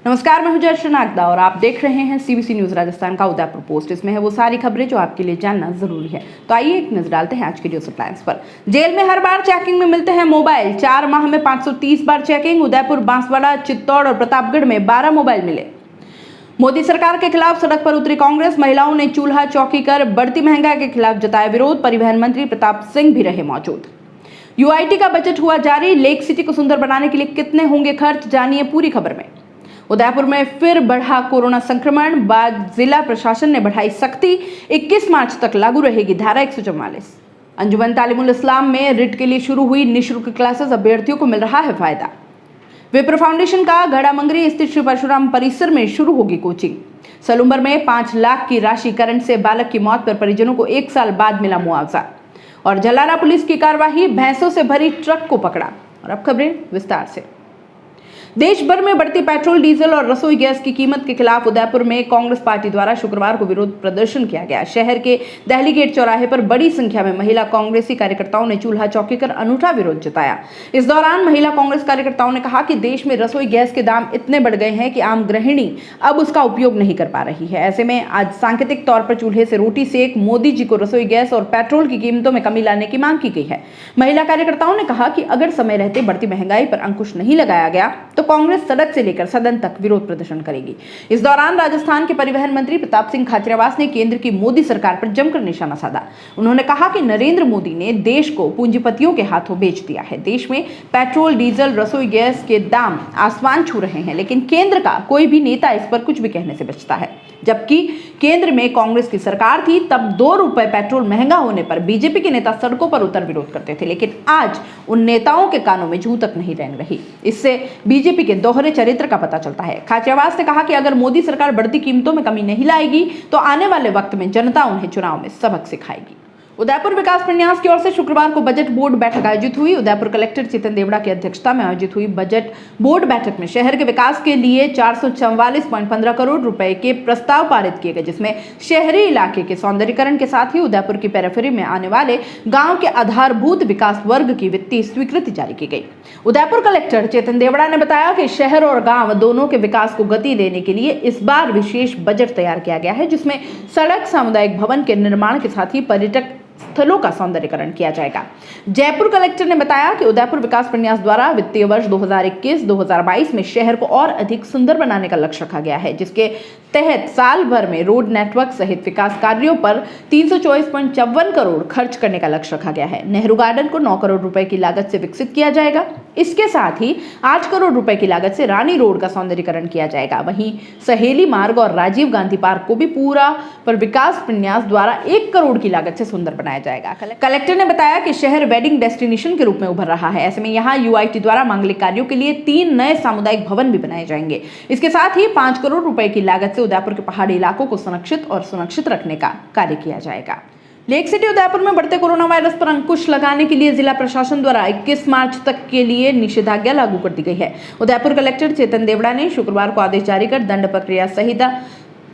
नमस्कार, मैं हूं जर्शन नागदा और आप देख रहे हैं सीबीसी न्यूज राजस्थान का उदयपुर पोस्ट। इसमें है वो सारी खबरें जो आपके लिए जानना जरूरी है। तो आइए एक नजर डालते हैं आज के न्यूज हेडलाइंस पर। जेल में हर बार चेकिंग में मिलते हैं मोबाइल। 4 माह में 530 बार चेकिंग। उदयपुर, बांसवाड़ा, चित्तौड़ और प्रतापगढ़ में 12 मोबाइल मिले। मोदी सरकार के खिलाफ सड़क पर उतरी कांग्रेस। महिलाओं ने चूल्हा चौकी कर बढ़ती महंगाई के खिलाफ जताया विरोध। परिवहन मंत्री प्रताप सिंह भी रहे मौजूद। यूआईटी का बजट हुआ जारी। लेक सिटी को सुंदर बनाने के लिए कितने होंगे खर्च, जानिए पूरी खबर में। उदयपुर में फिर बढ़ा कोरोना संक्रमण। बाद जिला प्रशासन ने बढ़ाई सख्ती। 21 मार्च तक लागू रहेगी धारा 144। अंजुमन तालीमुल इस्लाम में रिट के लिए शुरू हुई निःशुल्क क्लासेस, अभ्यर्थियों को मिल रहा है फायदा। विप्र फाउंडेशन का घड़ामंगरी स्थित श्री परशुराम परिसर में शुरू होगी कोचिंग। सलूम्बर में 5 लाख की राशि करंट से बालक की मौत पर परिजनों को 1 साल बाद मिला मुआवजा। और जलारा पुलिस की कार्रवाई, भैंसों से भरी ट्रक को पकड़ा। और अब खबरें विस्तार से। देश भर में बढ़ती पेट्रोल, डीजल और रसोई गैस की कीमत के खिलाफ उदयपुर में कांग्रेस पार्टी द्वारा शुक्रवार को विरोध प्रदर्शन किया गया। शहर के दहली गेट चौराहे पर बड़ी संख्या में महिला कांग्रेसी कार्यकर्ताओं ने चूल्हा चौकी कर अनूठा विरोध जताया। इस दौरान महिला कांग्रेस कार्यकर्ताओं ने कहा कि देश में रसोई गैस के दाम इतने बढ़ गए हैं कि आम गृहिणी अब उसका उपयोग नहीं कर पा रही है। ऐसे में आज सांकेतिक तौर पर चूल्हे से रोटी सेक मोदी जी को रसोई गैस और पेट्रोल की कीमतों में कमी लाने की मांग की गई है। महिला कार्यकर्ताओं ने कहा कि अगर समय रहते बढ़ती महंगाई पर अंकुश नहीं लगाया गया तो कांग्रेस सड़क से लेकर सदन तक विरोध प्रदर्शन करेगी। इस दौरान राजस्थान के परिवहन मंत्री प्रताप सिंह खाचरियावास ने केंद्र की मोदी सरकार पर जमकर निशाना साधा। उन्होंने कहा कि नरेंद्र मोदी ने देश को पूंजीपतियों के हाथों बेच दिया है। देश में पेट्रोल, डीजल, रसोई गैस के दाम आसमान छू रहे हैं, लेकिन केंद्र का कोई भी नेता इस पर कुछ भी कहने से बचता है। जबकि केंद्र में कांग्रेस की सरकार थी तब 2 रुपए पेट्रोल महंगा होने पर बीजेपी के नेता सड़कों पर उतर विरोध करते थे, लेकिन आज उन नेताओं के कानों में जूं तक नहीं रेंग रही। इससे बीजेपी के दोहरे चरित्र का पता चलता है। खाचरियावास ने कहा कि अगर मोदी सरकार बढ़ती कीमतों में कमी नहीं लाएगी तो आने वाले वक्त में जनता उन्हें चुनाव में सबक सिखाएगी। उदयपुर विकास प्रन्यास की ओर से शुक्रवार को बजट बोर्ड बैठक आयोजित हुई। उदयपुर कलेक्टर चेतन देवड़ा की अध्यक्षता में आयोजित हुई बजट बोर्ड बैठक में शहर के विकास के लिए 444.15 करोड़ रुपए के प्रस्ताव पारित किए गए, जिसमें शहरी इलाके के सौंदर्यीकरण के साथ ही उदयपुर की पेरिफेरी में आने वाले गांव के आधारभूत विकास वर्ग की वित्तीय स्वीकृति जारी की गई। उदयपुर कलेक्टर चेतन देवड़ा ने बताया कि शहर और गांव दोनों के विकास को गति देने के लिए इस बार विशेष बजट तैयार किया गया है, जिसमें सड़क, सामुदायिक भवन के निर्माण के साथ ही पर्यटक स्थलों का सौंदर्यीकरण किया जाएगा। जयपुर कलेक्टर ने बताया कि उदयपुर विकास प्रन्यास द्वारा वित्तीय वर्ष 2021-2022 में शहर को और अधिक सुंदर बनाने का लक्ष्य रखा गया है, जिसके तहत साल भर में रोड नेटवर्क सहित विकास कार्यों पर 324.54 करोड़ खर्च करने का लक्ष्य रखा गया है। नेहरू गार्डन को 9 करोड़ रुपए की लागत से विकसित किया जाएगा। इसके साथ ही 8 करोड़ रुपए की लागत से रानी रोड का सौंदर्यीकरण किया जाएगा। वहीं सहेली मार्ग और राजीव गांधी पार्क को भी पूरा पर विकास प्रन्यास द्वारा 1 करोड़ की लागत से सुंदर बनाया जाएगा। कलेक्टर ने बताया कि शहर वेडिंग डेस्टिनेशन के रूप में उभर रहा है। ऐसे में यहाँ यूआईटी द्वारा मांगलिक कार्यों के लिए 3 नए सामुदायिक भवन भी बनाए जाएंगे। इसके साथ ही 5 करोड़ रुपए की लागत से उदयपुर के पहाड़ी इलाकों को सुरक्षित रखने का कार्य किया जाएगा। लेक सिटी उदयपुर में बढ़ते कोरोना वायरस पर अंकुश लगाने के लिए जिला प्रशासन द्वारा 21 मार्च तक के लिए निषेधाज्ञा लागू कर दी गई है। उदयपुर कलेक्टर चेतन देवड़ा ने शुक्रवार को आदेश जारी कर दंड प्रक्रिया संहिता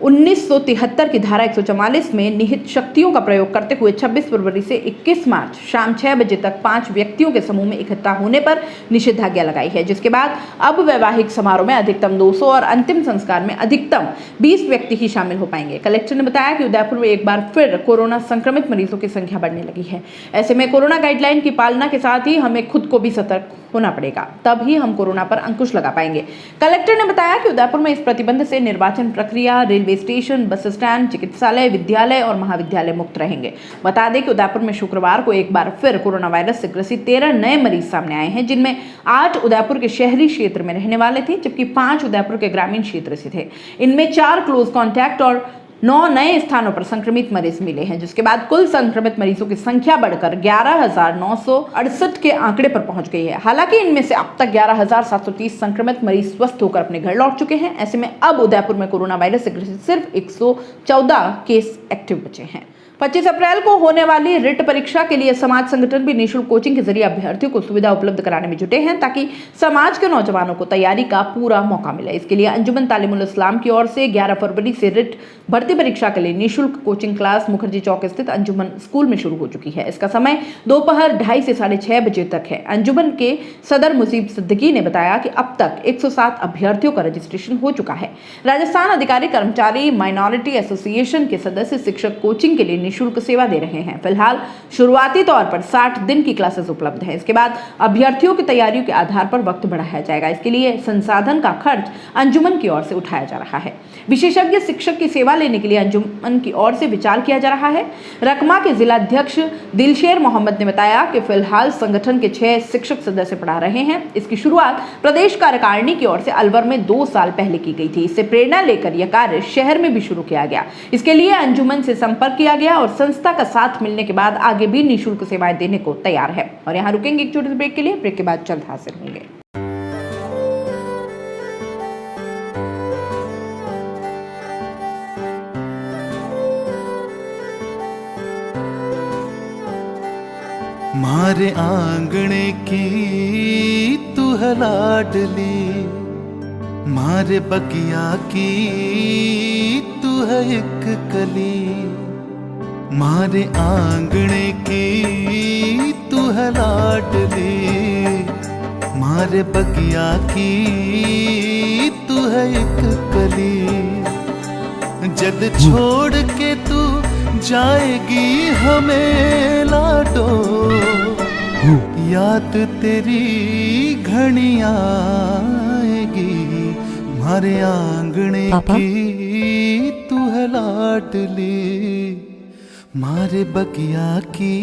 1973 की धारा 144 में निहित शक्तियों का प्रयोग करते हुए 26 फरवरी से 21 मार्च शाम 6 बजे तक 5 व्यक्तियों के समूह में इकट्ठा होने पर निषेधाज्ञा लगाई है, जिसके बाद अब वैवाहिक समारोह में अधिकतम 200 और अंतिम संस्कार में अधिकतम 20 व्यक्ति ही शामिल हो पाएंगे। कलेक्टर ने बताया कि उदयपुर में एक बार फिर कोरोना संक्रमित मरीजों की संख्या बढ़ने लगी है। ऐसे में कोरोना गाइडलाइन की पालना के साथ ही हमें खुद को भी सतर्क होना पड़ेगा, तब ही हम कोरोना पर अंकुश लगा पाएंगे। कलेक्टर ने बताया कि उदयपुर में इस प्रतिबंध से निर्वाचन प्रक्रिया, रेलवे स्टेशन, बस स्टैंड, चिकित्सालय, विद्यालय और महाविद्यालय मुक्त रहेंगे। बता दें कि उदयपुर में शुक्रवार को एक बार फिर कोरोना वायरस से ग्रसित 13 नए मरीज सामने आए हैं, जिनमें 8 उदयपुर के शहरी क्षेत्र में रहने वाले थे, जबकि 5 उदयपुर के ग्रामीण क्षेत्र से थे। इनमें 4 क्लोज कॉन्टैक्ट और 9 नए स्थानों पर संक्रमित मरीज मिले हैं, जिसके बाद कुल संक्रमित मरीजों की संख्या बढ़कर 11,968 के आंकड़े पर पहुंच गई है। हालांकि इनमें से अब तक 11,730 संक्रमित मरीज स्वस्थ होकर अपने घर लौट चुके हैं। ऐसे में अब उदयपुर में कोरोना वायरस से ग्रसित सिर्फ 114 केस एक्टिव बचे हैं। 25 अप्रैल को होने वाली रिट परीक्षा के लिए समाज संगठन भी निःशुल्क कोचिंग के जरिए अभ्यर्थियों को सुविधा उपलब्ध कराने में जुटे हैं ताकि समाज के नौजवानों को तैयारी का पूरा मौका मिले। इसके लिए अंजुमन तालीमुल इस्लाम की ओर से 11 फरवरी से रिट भर्ती परीक्षा के लिए निःशुल्क कोचिंग क्लास मुखर्जी चौक स्थित अंजुमन स्कूल में शुरू हो चुकी है। इसका समय दोपहर 2:30 से 6:30 बजे तक है। अंजुमन के सदर मुजीब सिद्दीकी ने बताया कि अब तक 107 अभ्यर्थियों का रजिस्ट्रेशन हो चुका है। राजस्थान अधिकारी कर्मचारी माइनॉरिटी एसोसिएशन के सदस्य शिक्षक कोचिंग के लिए निःशुल्क सेवा दे रहे हैं। फिलहाल शुरुआती तौर पर 60 दिन की क्लासेस उपलब्ध है। इसके बाद अभ्यर्थियों की तैयारियों के आधार पर वक्त बढ़ाया जाएगा। इसके लिए संसाधन का खर्च अंजुमन की ओर से उठाया जा रहा है। विशेषज्ञ शिक्षक की सेवा लेने के लिए अंजुमन की ओर से विचार किया जा रहा है। रकमा के जिला अध्यक्ष दिलशेर मोहम्मद ने बताया कि फिलहाल संगठन के 6 शिक्षक सदस्य पढ़ा रहे हैं। इसकी शुरुआत प्रदेश कार्यकारिणी की ओर से अलवर में 2 साल पहले की गई थी। इससे प्रेरणा लेकर यह कार्य शहर में भी शुरू किया गया। इसके लिए अंजुमन से संपर्क किया गया और संस्था का साथ मिलने के बाद आगे भी निःशुल्क सेवाएं देने को तैयार है। और यहाँ रुकेंगे एक छोटे से ब्रेक के लिए। ब्रेक के बाद जल्द हाजिर होंगे। मारे आंगणे की तू है लाडली, मारे बगिया की तू है एक कली। मारे आंगणे की तू है लाडली, मारे बगिया की तू है एक कली। जद छोड़ के तू जाएगी हमें लाडो, याद तेरी घनी आएगी। मारे आंगणे की तू है लाडली, मारे बगिया की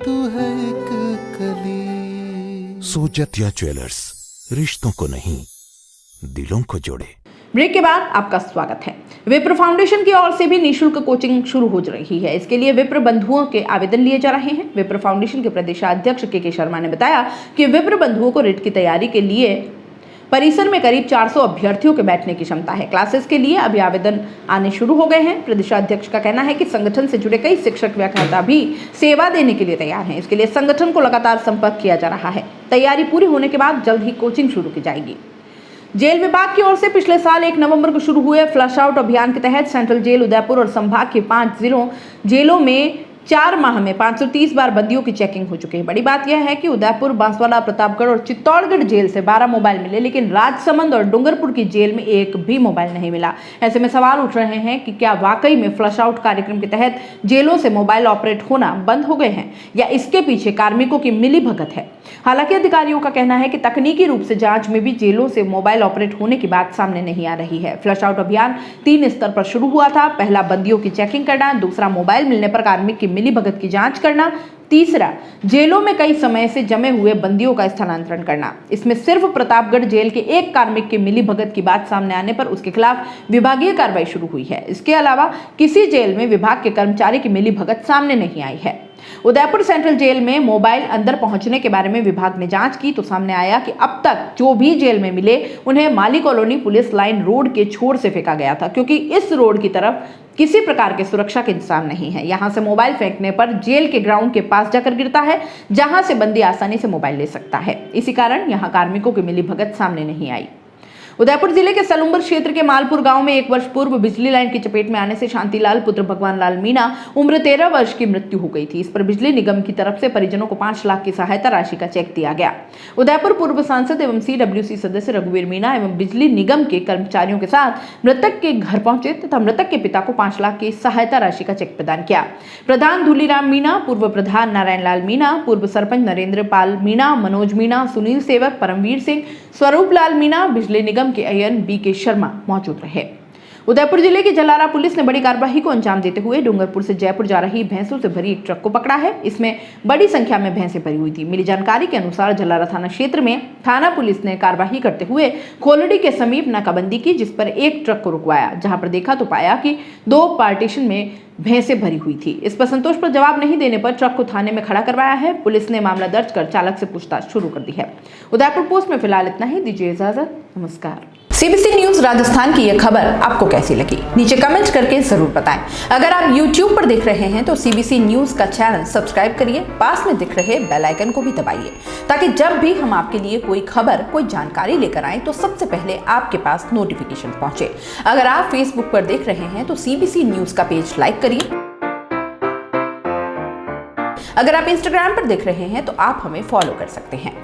तू है एक कली। सोजतिया ज्वेलर्स, रिश्तों को नहीं दिलों को जोड़े। ब्रेक के बाद आपका स्वागत है। विप्र फाउंडेशन की ओर से भी निःशुल्क कोचिंग शुरू हो रही है। इसके लिए विप्र बंधुओं के आवेदन लिए जा रहे हैं। विप्र फाउंडेशन के प्रदेशाध्यक्ष के शर्मा ने बताया कि विप्र बंधुओं को रिट की तैयारी के लिए परिसर में करीब 400 अभ्यर्थियों के बैठने की क्षमता है। क्लासेस के लिए अभी आवेदन आने शुरू हो गए हैं। प्रदेशाध्यक्ष का कहना है कि संगठन से जुड़े कई शिक्षक व्याख्याता भी सेवा देने के लिए तैयार हैं। इसके लिए संगठन को लगातार संपर्क किया जा रहा है। तैयारी पूरी होने के बाद जल्द ही कोचिंग शुरू की जाएगी। जेल विभाग की ओर से पिछले साल 1 नवंबर को शुरू हुए फ्लश आउट अभियान के तहत सेंट्रल जेल उदयपुर और संभाग के 5 जेलों में 4 माह में 530 बार बंदियों की चेकिंग हो चुकी है। बड़ी बात यह है कि उदयपुर, बांसवाड़ा, प्रतापगढ़ और चित्तौड़गढ़ जेल से 12 मोबाइल मिले, लेकिन राजसमंद और डूंगरपुर की जेल में एक भी मोबाइल नहीं मिला। ऐसे में सवाल उठ रहे हैं कि क्या वाकई में फ्लश आउट कार्यक्रम के तहत जेलों से मोबाइल ऑपरेट होना बंद हो गए हैं या इसके पीछे कार्मिकों की मिलीभगत है। हालांकि अधिकारियों का कहना है कि तकनीकी रूप से जांच में भी जेलों से मोबाइल ऑपरेट होने की बात सामने नहीं आ रही है। फ्लश आउट अभियान 3 स्तर पर शुरू हुआ था। पहला, बंदियों की चेकिंग करना। दूसरा, मोबाइल मिलने पर कार्मिक की मिलीभगत की जांच करना। तीसरा, जेलों में कई समय से जमे हुए बंदियों का स्थानांतरण करना। इसमें सिर्फ प्रतापगढ़ जेल के एक कार्मिक के मिलीभगत की बात सामने आने पर उसके खिलाफ विभागीय कार्रवाई शुरू हुई है। इसके अलावा किसी जेल में विभाग के कर्मचारी की मिलीभगत सामने नहीं आई है। उदयपुर सेंट्रल जेल में मोबाइल अंदर पहुंचने के बारे में विभाग ने जांच की तो सामने आया कि अब तक जो भी जेल में मिले उन्हें माली कॉलोनी पुलिस लाइन रोड के छोर से फेंका गया था, क्योंकि इस रोड की तरफ किसी प्रकार के सुरक्षा के इंतजाम नहीं है। यहां से मोबाइल फेंकने पर जेल के ग्राउंड के पास जाकर गिरता है, जहां से बंदी आसानी से मोबाइल ले सकता है। इसी कारण यहां कार्मिकों की मिलीभगत सामने नहीं आई। उदयपुर जिले के सलुम्बर क्षेत्र के मालपुर गांव में 1 वर्ष पूर्व बिजली लाइन की चपेट में आने से शांतिलाल पुत्र भगवान लाल मीणा उम्र 13 वर्ष की मृत्यु हो गई थी। इस पर बिजली निगम की तरफ से परिजनों को 5 लाख की सहायता राशि का चेक दिया गया। उदयपुर पूर्व सांसद एवं CWC सदस्य रघुवीर मीणा एवं बिजली निगम के कर्मचारियों के साथ मृतक के घर पहुंचे तथा मृतक के पिता को 5 लाख की सहायता राशि का चेक प्रदान किया। प्रधान धूलीराम मीणा, पूर्व प्रधान नारायण लाल मीणा, पूर्व सरपंच नरेंद्र पाल मीणा, मनोज मीणा, सुनील सेवक, परमवीर सिंह, स्वरूप लाल मीणा, बिजली निगम के अयन BK शर्मा मौजूद रहे। उदयपुर जिले की जलारा पुलिस ने बड़ी कार्रवाई को अंजाम देते हुए डूंगरपुर से जयपुर जा रही भैंसों से भरी एक ट्रक को पकड़ा है। इसमें बड़ी संख्या में भैंसें भरी हुई थी। मिली जानकारी के अनुसार जलारा थाना क्षेत्र में थाना पुलिस ने कार्रवाई करते हुए खोलड़ी के समीप नाकाबंदी की, जिस पर एक ट्रक को रुकवाया। जहां पर देखा तो पाया कि 2 पार्टीशन में भैंसें भरी हुई थी। इस पर संतोष पर जवाब नहीं देने पर ट्रक को थाने में खड़ा करवाया है। पुलिस ने मामला दर्ज कर चालक से पूछताछ शुरू कर दी है। उदयपुर पोस्ट में फिलहाल इतना ही। दीजिए इजाजत, नमस्कार। सीबीसी न्यूज राजस्थान की यह खबर आपको कैसी लगी, नीचे कमेंट करके जरूर बताएं। अगर आप YouTube पर देख रहे हैं तो सीबीसी न्यूज का चैनल सब्सक्राइब करिए, पास में दिख रहे बेल आइकन को भी दबाइए, ताकि जब भी हम आपके लिए कोई खबर, कोई जानकारी लेकर आए तो सबसे पहले आपके पास नोटिफिकेशन पहुंचे। अगर आप Facebook पर देख रहे हैं तो सीबीसी न्यूज का पेज लाइक करिए। अगर आप Instagram पर देख रहे हैं तो आप हमें फॉलो कर सकते हैं।